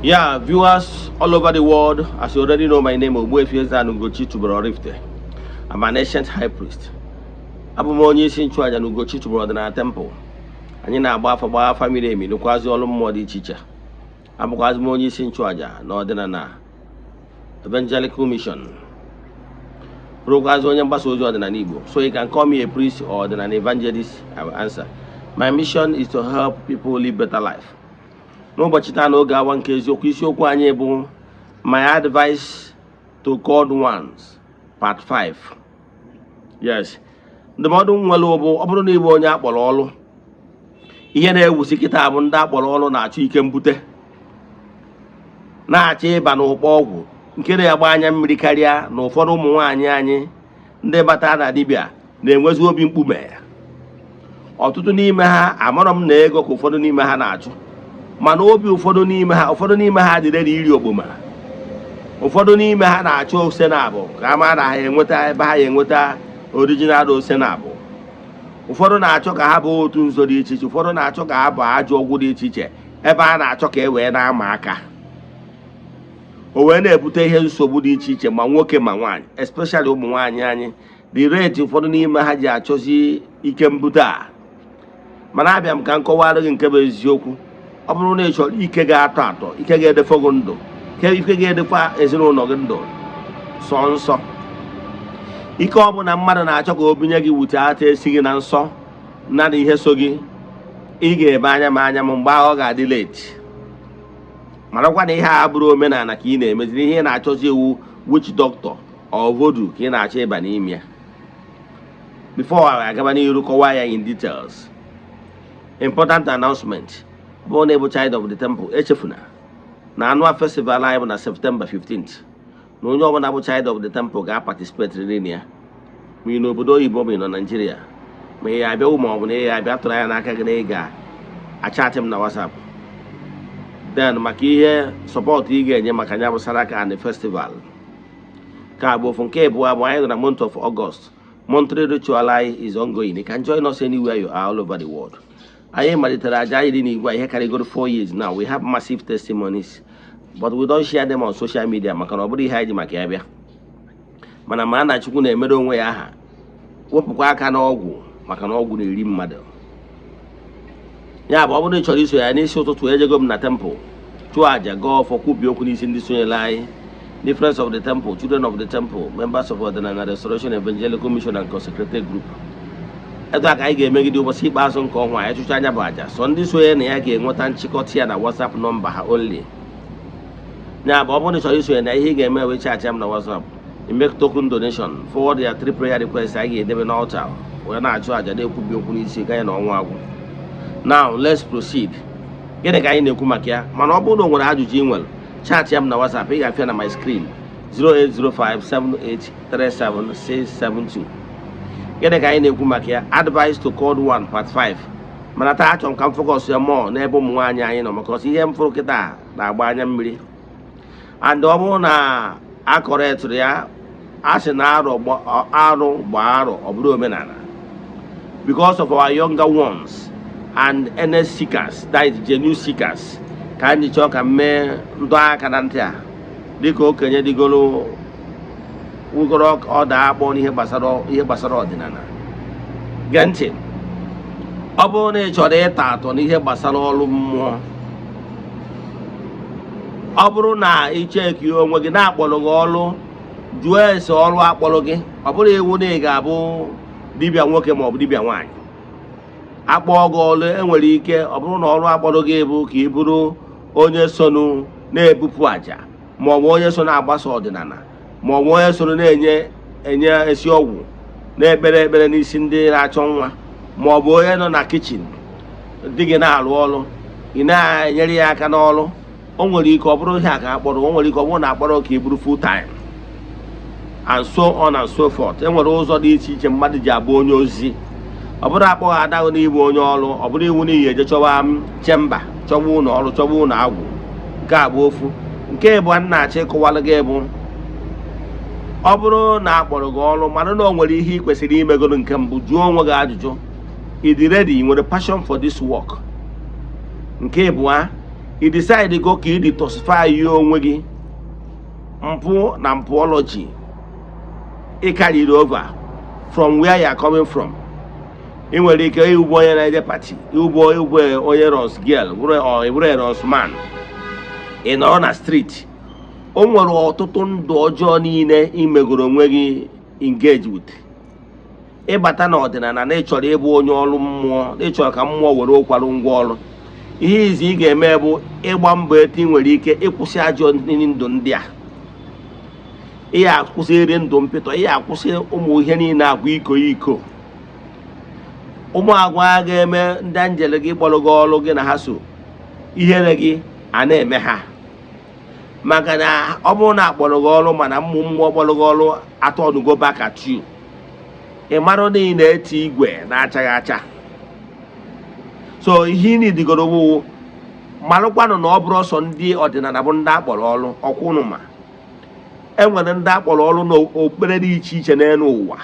Yeah, viewers all over the world, as you already know, my name is Ogbuefi Ezeana ugochitubelu Oraifite. I'm an ancient high priest. Abụ m onye isi nchụaja na ugochitubelu ọdịnala temple. Anyị na-agba afa miri emi n'okwazi ọrụ mmụọ dị iche iche. Abụkwazi m onye isi nchụaja na ọdịnala evangelical mission. Bụrụkwazi onye mgbasa ozi ọdịnala Igbo. So you can call me a priest or an evangelist. I will answer. My mission is to help people live better life. N'ụbọchị taa n'oge awa nke eziokwu isiokwu anyị bụ my advice to called ones part 5. Yes, ndụmọdụ nwere ọ bụrụ na ịbụ onye akpọrọ ọrụ, ihe na-ewusi kịta bụ ndị akpọrọ ọrụ na-achọ ike mbute, na-achọ ịba n'ụkpọ ọgwụ nke na-agba anya mmiri karịa na ụfọdụ ụmụ nwaanyị anyị ndị bata na dibịa na-enwezi obi mkpume. Ọtụtụ n'ime ha amarọ m na ego ka ụfọdụ n'ime ha na-achụ, mana obi ụfọdụ n'ime ha dị redi iri ogboma. Ụfọdụ n'ime ha na-achọ ose na abụ ka ama na ha enweta ebe ha enweta original ose na abụ. Ụfọdụ na-achọ ka ha bụ otu nzo dị iche iche, ụfọdụ na-achọ ka ha bụ ajọ ọgwụ dị iche iche ebe a na-achọ ka e wee na-ama aka, o wee na-ebute ihe nsogbu dị iche iche ma nwoke ma nwaanyị, especially ụmụ nwaanyị anyị dị reti ụfọdụ n'ime ha ji achọzi ike mbute a. Mana abịa m ka nkọwara gị nke bụ eziokwu. Ọ bụrụ na ị chọrọ ike ga-atọ atọ, ike ga-edefọ gị ndụ, ike ga-edekwa ezinụlọ gị ndụ sọ nsọ, ike ọ bụ na mmadụ na-achọ ka o binye gị wute ata esi gị na nsọ na ihe so gị, ị ga-ebe anya m mgbe ahụ ọ ga-adị leti. Marakwa na ihe a bụrụ omenala ka ị na-emeziri, ihe ị na-achọzi iwu witch doctor or voodoo ka ị na-achọ ịba n'ime ya. Before I agaba n'iru kọwaa ya in details, important announcement. Bụ na ebu child of the temple, echefuna na annual festival anyị bụ na September 15th, na onye ọbụla bụ child of the temple ga-participate n'ime ya, ma ị n'obodo oyibo ma ị nọ Nigeria, ma ị abịa ma ọ bụ na ị abịa tụrụ anya n'aka gị na ị ga-achatị m na WhatsApp. Then maka ihe support ị ga-enye maka ya bụ Saraka and the festival ka bụ ofu. Nke abụọ bụ anyị nọ na month of August. Monthly ritual anyị is ongoing. You can join us anywhere you are all over the world. Anyị malitere aja anyị dị n'igwe ihe karịgoro 4 years now. We have massive testimonies, but we don't share them on social media maka na ọ bụrụ ihe anyị ji maka ya bịa. Mana ma na Chukwu na-emere onwe ya aha, wepụkwa aka n'ọgwụ maka na ọgwụ na-eri mmadụ. Ya bụ ọ bụrụ na ị chọrọ iso ya n'isi ụtụtụ, ejego m na temple chụọ aja, gọọ ọfọ, kwubi okwu n'isi ndị sonyere anyị, the friends of the temple, children of the temple, members of Eze-Ana Restoration Evangelical Mission and Consecrated Group. Etu aka anyị ga-emegide ụbọchị ikpeazụ nke ọnwa anyị chụcha anya bụ aja. So ndị sonye na ya ga-enweta nchịkọta ya na WhatsApp nọmba ha only. Ya bụ ọ bụrụ na ị chọrọ isonye na ihe ị ga-eme wee chaatị m na WhatsApp, make token donation, forward ya 3 prayer requests anyị ga-edebe n'altar wee na-achụ aja na-ekwubi okwu n'isi ganye na ọnwa agwụ. Now let's proceed. Gịnị ka anyị na-ekwu maka ya? Mana ọ bụrụ na o nwere ajụjụ ị nwere, chaatị ya m na WhatsApp, ị ga-afịa na my screen 08057837672. Gịnị ka anyị na-ekwu maka ya? Advice to called one part 5. Mana taa achọrọ m ka m focus ya more n'ebe ụmụ nwaanyị anyị nọ, maka ihe m fụrụ kịta na-agba anya mmiri. And ọ bụrụ na akọrọ etụrụ ya, a sị na arụ gba arụ, ọ bụrụ omenala. Because of our younger ones and earnest seekers, that is genuine seekers, ka anyị chọọ ka mee ndụ aka na ntị a dịka okenye dịgoro ugoro ọ da-akpọ n'ihe gbasara ọdịnala. Gee ntị, ọ bụrụ na ị chọrọ ịta atọ n'ihe gbasara ọrụ mmụọ, ọ bụrụ na ị cheki onwe gị na-akpọrọ gị ọrụ, jụọ ese ọrụ akpọrọ gị. Ọ bụrụ iwu na ị ga-abụ dibịa nwoke ma ọ bụ dibịa nwaanyị, akpọọ gị ọrụ, enwere ike ọ bụrụ na ọrụ akpọrọ gị bụ ka ị bụrụ onye sonu na-ebupụ aja, ma ọ bụ onye so na-agbasa ọdịnala, ma ọ bụ onye soro na-enye esi ọgwụ na-ekpere ekpere n'isi ndị na-achọ nwa, ma ọ bụ onye nọ na kichin dị gị na-arụ ọrụ, ị na-enyere ya aka n'ọrụ. O nwere ike ọ bụrụ ihe a ka akpọrọ, o nwere ike ọ bụrụ na akpọrọ ka ị bụrụ full time and so on and so forth. E nwere ụzọ dị iche iche mmadụ ji abụ onye ozi. Ọ bụrụ akpọghị adaghị n'ịbụ onye ọrụ, ọ bụrụ iwu n'ihi eje chọwa chemba, chọwa ụlọ ọrụ, chọwa ụlọ agwụ. Nke a bụ ofu. Nke bụ nna-achị ịkọwara gị bụ ọ bụrụ na akpọrọ gị ọrụ, mana na o nwere ihe ị kwesịrị imegoro. Nke mbụ, jụọ onwe gị ajụjụ: ị dị ready? Ị nwere passion for this work? Nke abụọ, i decide go ka i detoxify ya onwe gị mpụ na mpụọlọji ị carried over from where you are coming from. ị nwere ike ịbụ onye na-eje pati, ịbụ onye Ross girl bụrụ Ross man, ị nọrọ na street. O nwere ọtụtụ ndụ ọjọọ niile imegoro onwe gị engage with. Ịbata n'ọdịnala na ịchọrọ ịbụ onye ọrụ mmụọ, ịchọrọ ka mmụọ were ụkwarụ ngwa ọrụ, ihe izi ị ga-eme bụ ịgba mbọ etu ị nwere ike ịkwụsị ajọ ndụ ndị a. Ihe akwụsị iri ndụ mpịtọ, ihe akwụsị ụmụ ihe niile agwa iko. Ụmụ agwa ga-eme ndị anjele gị kpọrọ gị ọrụ gị na ha so ihere gị a na-eme ha, maka na ọ bụrụ na akpọrọ gị ọrụ mana mmụọ kpọrọ gị ọrụ atọnugo back at you. Ị mara na ị na-eti igwe na-achaghị acha. So ihe ị nidigoro bụ marụkwanụ na ọ bụrụ ọsọ ndị ọdịnala bụ ndị akpọrọ ọrụ ọkwụnụ ma enwere ndị akpọrọ ọrụ n'okpukpere dị iche iche n'elu ụwa.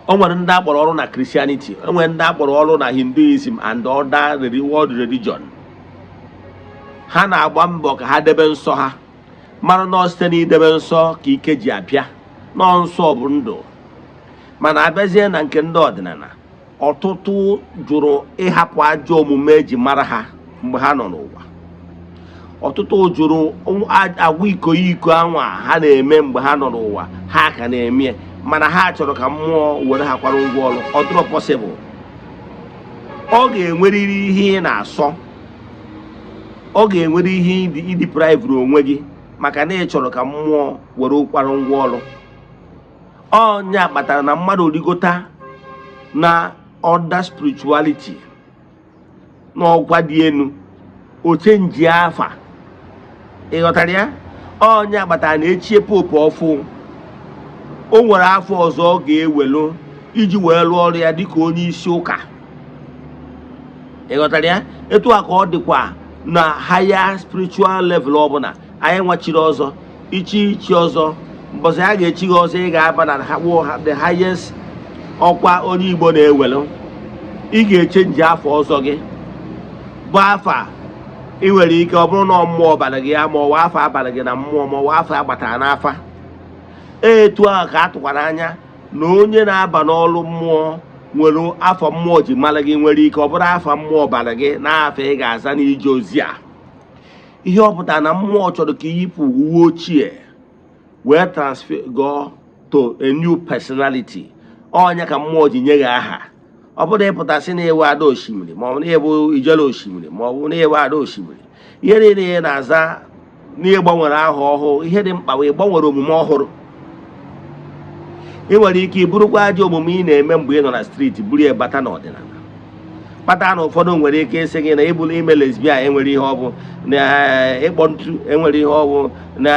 O nwere ndị akpọrọ ọrụ na Christianity, enwere ndị akpọrọ ọrụ na Hinduism and other world religion. Ha na-agba mbọ ka ha debe nsọ ha, mara na site n'idebe nsọ ka ike ji abịa, nọ nsọ bụ ndụ. Mana abịazie na nke ndị ọdịnala, ọtụtụ jụrụ ịhapụ ajọ omume eji mara ha mgbe ha nọ n'ụwa. Ọtụtụ jụrụ agwa iko anwa ha na-eme mgbe ha nọ n'ụwa, ha ka na-eme, mana ha chọrọ ka mmụọ were ha kwara ngwa ọrụ. Ọ dịrọ possible. Ọ ga-enwerịrị ihe ị na-asọ, ọ ga-enwere ihe ideprive onwe gị maka na ị chọrọ ka mmụọ were kwara ngwa ọrụ. Ọnya kpatara na mmadụ rigota na other spirituality n'ọgwa dị elu, o chenji afa. Ị ghọtara ya? Ọnya kpatara na echie pope ọfụ, o nwere afọ ọzọ ọ ga-ewelu iji wee lụọ ọrụ ya dịka onye isi ụka. Ị ghọtara ya? Etu a ka ọ dịkwa na higher spiritual level ọbụla. Anyị nwachiri ọzọ ichi ọzọ, mbọsị a ga-echi gị ọzọ, ị ga-aba na the highest ọkwa onye Igbo na-ewelu. Ị ga-echenji afọ ọzọ gị bụ afa ị nwere ike ọ bụrụ na mmụọ bara gị ya, ma ọwa afọ abara gị na mmụọ, ma ọwa afọ agbatara n'afa. Etu a ka atụkwara anya na onye na-aba n'ọrụ mmụọ nwere afọ mmụọ ji mara gị, nwere ike ọ bụrụ afọ mmụọ bara gị n'afọ ị ga-aza n'ije ozi a. Ihe ọ pụtara na mmụọ chọrọ ka iyipụ uwe ochie wee transfer go to a new personality. Ọnya ka mmụọ ji nye gị aha. Ọ bụrụ ịpụtasị na ewe ada osimiri, ma ọ bụ na ewe ijele osimiri, ma ọ bụ na ewe ada osimiri, ihe niile na-aza na ịgbanwere aha ọhụụ. Ihe dị mkpa wee gbanwere omume ọhụrụ. Ị nwere ike iburukwa ajọ omume ị na-eme mgbe ị nọ na streeti buru ya bata n'ọdịnala. Kpata na ụfọdụ nwere ike ịsị gị na ịbụrụ ime lesbian enwere ihe ọ bụ, na ịkpọ ntu enwere ihe ọ bụ, na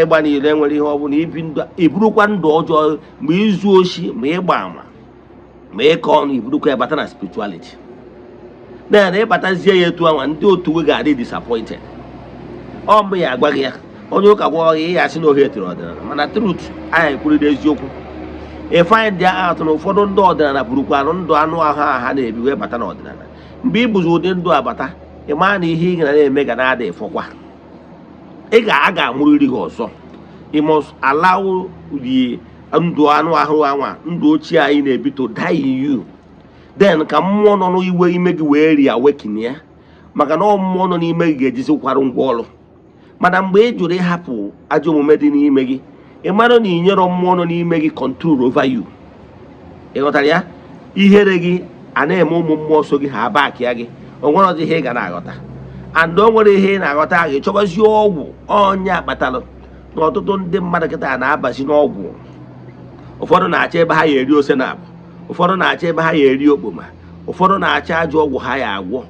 ịgba n'ile enwere ihe ọ bụ, na iburukwa ndụ ọjọọ mgbe izu oshi, ma ịgba ama, ma ịkọ ọnụ, iburukwa ya bata na spirituality. Na ịbatazie ya etu anwa, ndị otu gị ga-adị disappointed. Ọ mgbe ya agwa gị ya, onye ụka gwọ gị ya asị na ohe tiri ọdịnala, mana truth anyị kwurịrị eziokwu. Ị find ya out na ụfọdụ ndị ọdịnala burukwanụ ndụ anụ ahụ ha na-ebi wee bata n'ọdịnala. Mgbe ị bụzi ụdị ndụ abata, ị maa na ihe ị na-eme ga na-ada ịfọkwa. Ị ga-amụrịrị gị ọzọ. Ị must allow the ndụ anụ ahụ anwa, ndụ ochie anyị na-ebi to die in you. Then ka mmụọ nọ n'iwe ime gị wee reawaken ya, maka na mmụọ nọ n'ime gị ga-ejizi kwarụ ngwa ọrụ. Mana mgbe ị jụrụ ịhapụ ajọ omume dị n'ime gị, ị mara na inyero mmụọ nọ n'ime gị control over you. Ị ghọtara ya? Ihere gị a na-eme ụmụ mmụọ so gị ha abakịa gị. O nwere ọdị ihe ị ga na-aghọta. And o nwere ihe ị na-aghọta gị chọbazi ọgwụ. Ọnya kpatalụ na ọtụtụ ndị mmadụ kịta na-abazi n'ọgwụ. Ụfọdụ na-achọ ebe ha ya eri ose na abụ, ụfọdụ na-achọ ebe ha ya eri okpoma, ụfọdụ na-achọ ajọ ọgwụ ha ya agwọ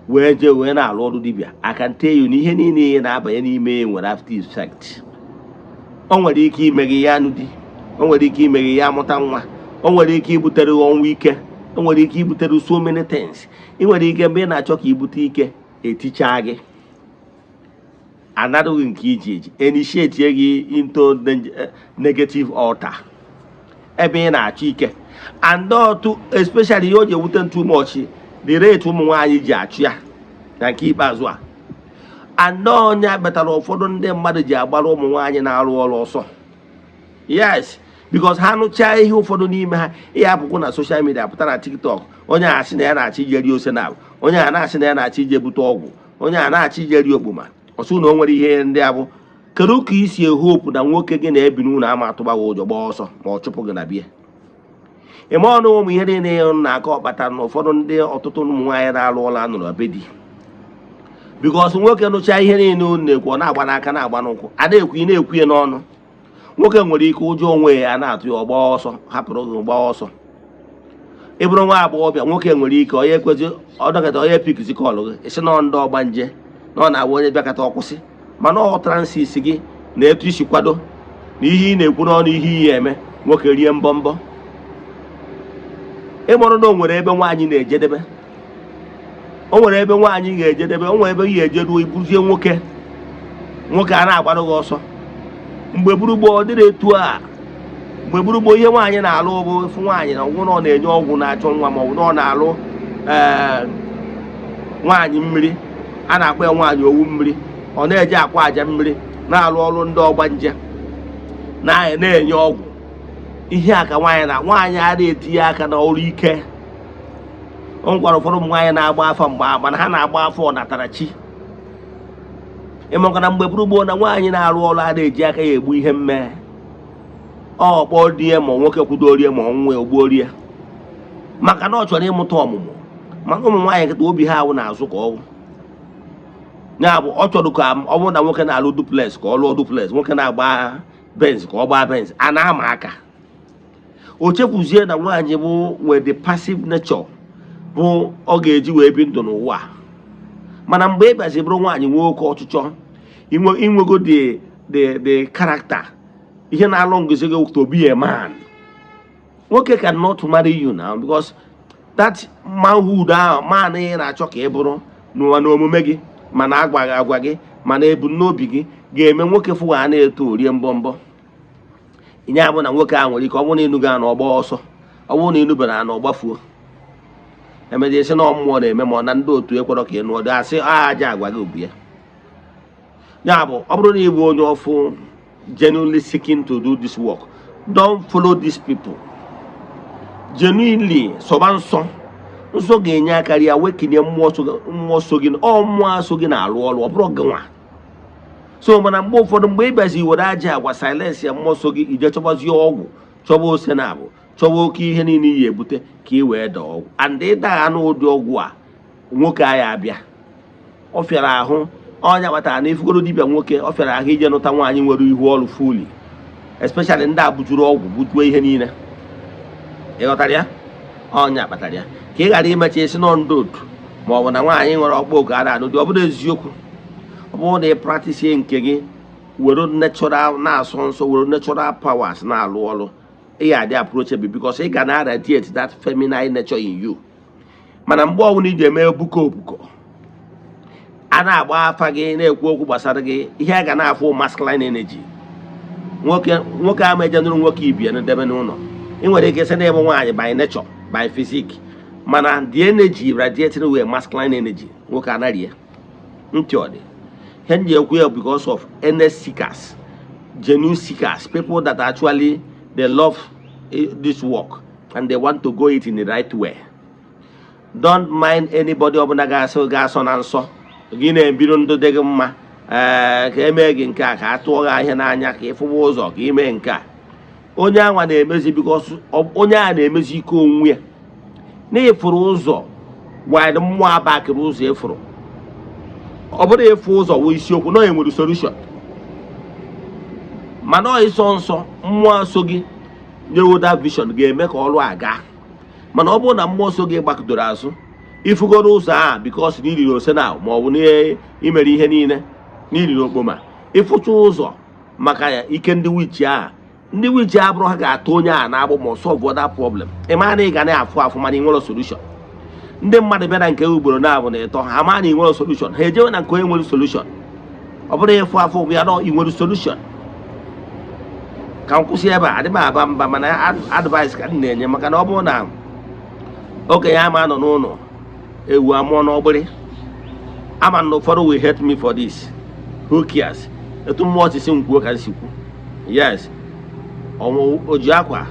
wee jee wee na-alụ ọrụ dibịa. I can tell you na ihe niile na-abanye n'ime nwere after effect. O nwere ike ime gị ya anụ di, o nwere ike ime gị ya amụta nwa, o nwere ike ibutere ọnwụ ike, o nwere ike ibutere so many things. Ị nwere ike mgbe ị na-achọ ka ibute ike etichaa gị, anadụghị nke iji eji, initiate gị into negative altar ebe ị na-achọ ike. And otu especially ihe o ji ewute too much, the rate ụmụ nwaanyị ji achụ ya na nke ikpeazụ a anọ nya betara ụfọdụ ndị mmadụ ji agbara ụmụ nwaanyị na-arụ ọrụ ọsọ. Yes, because ha nụchaa ihe ụfọdụ n'ime ha ihe apụkwụ na social media pụta na TikTok, onye a sị na ya na-achọ ije rie ose na onye a na-asị na ya na-achọ ije bute ọgwụ, onye a na-achọ ije rie okpoma, ọsụ na o nwere ihe ndị abụ. Kedu ka isi ehopu na nwoke gị na-ebi n'ụlọ ama atụba gị ụjọ gbaa ọsọ ma ọ chụpụ gị na bie? Ime ọnụ ụmụ ihe niile na-aka ọkpata na ụfọdụ ndị ọtụtụ ụmụ nwaanyị na-alụ ọrụ anụrụ be di. Because nwoke nụchaa ihe niile unu na-ekwu ọ na-agba n'aka na-agba n'ụkwụ, a na-ekwu ị na-ekwu ya n'ọnụ. Nwoke nwere ike ụjọ onwe ya na-atụ ya ọgba ọsọ, hapụrụ gị gbaa ọsọ. Ị bụrụ nwa agbọghọbịa, nwoke nwere ike onye ekwezi ọdọkịta onye pikisi kọlụ gị isi nọ ndị ọgba nje na ọ na-agba onye bịakọta ọkwụsị, mana ọ transis gị na etu isi kwado na ihe ị na-ekwu n'ọnụ ihe iyi eme, nwoke rie mbọ. Ịmụrụ na o nwere ebe nwaanyị na-ejedebe, o nwere ebe nwaanyị ga-ejedebe, o nwere ebe ị ga-ejeruo ibuzie nwoke a na-agbara gị ọsọ. Mgbe gburugburu ọ dịrị etu a, mgbe gburugburu ihe nwaanyị na-alụ bụ fụ nwaanyị na ọgwụ na ọ na-enye ọgwụ na-achọ nwa ma ọ bụ na ọ na-alụ nwaanyị mmiri, a na-akpọ ya nwaanyị owu mmiri, ọ na-eje akwa aja mmiri na-alụ ọrụ ndị ọgba nje na-enye ọgwụ. Ihe a ka nwaanyị a na-etinye aka na ọrụ ike. O nwekwara ụfọdụ ụmụ nwaanyị na-agba afọ mgbe mana ha na-agba afọ ọnatarachi. Ịmakana mgbe gburugburu na nwaanyị na-arụ ọrụ a na-eji aka ya egbu ihe mme, ọ kpọọ di ya ma nwoke kwudorie ma ọnwụ ya ogbuorie, maka na ọ chọrọ ịmụta ọmụmụ. Maka ụmụ nwaanyị nkịta obi ha awụ na-azụ ka ọgwụ ya bụ ọ chọrọ ka ọ bụrụ na nwoke na-alụ duplex ka ọ lụọ duplex, nwoke na-agba benz ka ọ gbaa benz, a na-ama aka. O chefuzie na nwaanyị bụ nwee the passive nature bụ ọ ga-eji wee bi ndụ n'ụwa. Mana mgbe ị bịazi bụrụ nwaanyị nwee oke ọchịchọ, inwego the character, ihe na-alụ ngozi gị to be a man. Nwoke cannot marry you now because that manhood ahụ man ị na-achọ ka ị bụrụ n'ụwa na omume gị mana agwa gị mana ebumnobi gị ga-eme nwoke fụwa a na-eto rie mbọ. Inye abụ na nwoke ahụ nwere ike ọ bụrụ na ịnụga na ọgba ọsọ, ọ bụrụ na ịnụbara na ọgbafuo, emeji esi na ọmmụọ na-eme ma ọ na ndị otu ekwerọ ka ị nụọ dị asị aja agwa gị obu ya. Ya bụ ọ bụrụ na ị bụ onye ọfụ genuinely seeking to do this work, don't follow these people. Genuinely sọba nsọ ga-enye aka ya wekinye mmụọ so gị, ọ mmụọ so gị na-arụ ọrụ, ọ bụrụ gị nwa. So mana mgbe ụfọdụ mgbe ị bịazi were aja agwa silence ya mmụọ so gị, ije chọbazie ọgwụ, chọba ose na abụ, chọba oke ihe niile iyi ebute ka ị wee daa ọgwụ. And ịdagha n'ụdị ọgwụ a, nwoke a ya abịa ọ fịara ahụ, ọnya kpatara na ifugoro dibịa nwoke ọ fịara ahụ ije nụta nwaanyị nwere ihu ọrụ fuli, especially ndị a buturu ọgwụ butuo ihe niile. Ịghọtara ya? Ọnya kpatara ya ka ị ghara imecha isi nọ ndị otu ma ọ bụ na nwaanyị nwere ọkpa oge a na-anụ dị. Ọ bụrụ eziokwu, ọ bụrụ na ị practice nke gị were natural na-asọ nsọ, were natural powers na-alụ ọrụ, ị ga-adị approachable because ị ga na-radiate that feminine nature in you. Mana mgbe ọbụla iji eme obuko a na-agba afa gị na-ekwu okwu gbasara gị, ihe a ga na-afụ masculine energy. Nwoke ama ejenụrụ nwoke ibie na debe n'ụlọ. Ị nwere ike sị na ịbụ nwaanyị by nature, by physique, mana the energy radiating with masculine energy, nwoke anaghị ya ntị ọ dị. Ihe nji ekwu ya because of earnest seekers, genuine seekers, people that actually they love this work and they want to go it in the right way. Don't mind anybody ọbụla ga-asọ na nsọ gị na-ebido ndụ dị gị mma, ka emee gị nke a, ka a tụọ gị ahịa n'anya, ka ịfụwa ụzọ ka ime nke a. Onye anwa na-emezi because onye a na-emezi ike onwe ya na-efuru ụzọ wide mmụọ abakịrị ụzọ efuru. Ọ bụrụ efu ụzọ wụ isiokwu na enwere solution, mana ọ ịsọ nsọ mmụọ so gị nyewo that vision ga-eme ka ọrụ aga. Mana ọ bụrụ na mmụọ so gị gbakọdoro azụ, ifugoro ụzọ a because n'iriri ose na ma ọ bụ n'imere ihe niile n'iriri okpoma, ịfụcha ụzọ maka ya ike ndị wichi a, ndị wichi abụrụ ha ga-atụ onye a na-agbụ ma solve other problem. Ị ma na ị ga na-afụ mana ị nwere solution. Ndị mmadụ bịa na nke ugboro na-abụ na ịtọ ha ma na ị nwere solution, ha ejewe na nke onye nwere solution. Ọ bụrụ ịfụ afọ bụ ya na ị nwere solution. Ka m kwụsị ebe a, adị m aba mba, mana advice ka m na-enye maka na ọ bụrụ na okenye ama nọ n'ụlọ ewu amụọ n'ọgbịrị, ama na ụfọdụ will hate me for this. Who cares? Etu mmụọ si nkwuo ka nsikwu. Yes. Oji akwa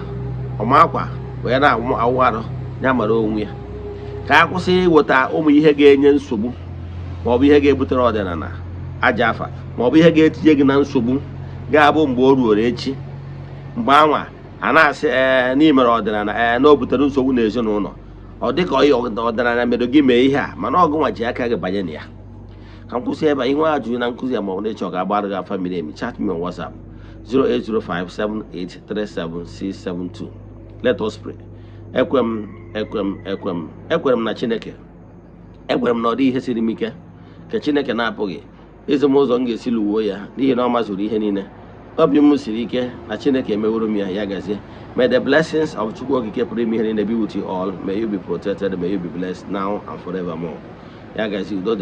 ọma akwa wee na-awụ arụ ya mara onwe ya. Ka a kwụsị iweta ụmụ ihe ga-enye nsogbu maọbụ ihe ga-ebutere ọdịnala aja afa maọbụ ihe ga-etinye gị na nsogbu ga-abụ mgbe o ruoro echi mgbe anwa a na-asị n'imere ọdịnala na o butere nsogbu n'ezinụlọ. Ọ dịka ọdịnala mere gị mee ihe a mana ọgụ nwa ji aka gị banye na ya. Ka m kwụsị ebe a, ihe ajụjụ na nkụzi ya maọbụ n'ịchọ ga-agbara gị afa miri emi, chat me on WhatsApp 08057837672. Let us pray. Ekwem na Chineke, ekwere m na ọ dị ihe siri m ike ka Chineke na-apụghị ezi m ụzọ m ga-esi luwo ya n'ihi na ọ mazuru ihe niile. Obi m siri ike na Chineke emeworo m ya, ya gazie. May the blessings of Chukwu Okike pụrụ ime ihe niile be with you all. May you be protected, may you be blessed now and forevermore. Ya gazie, udo.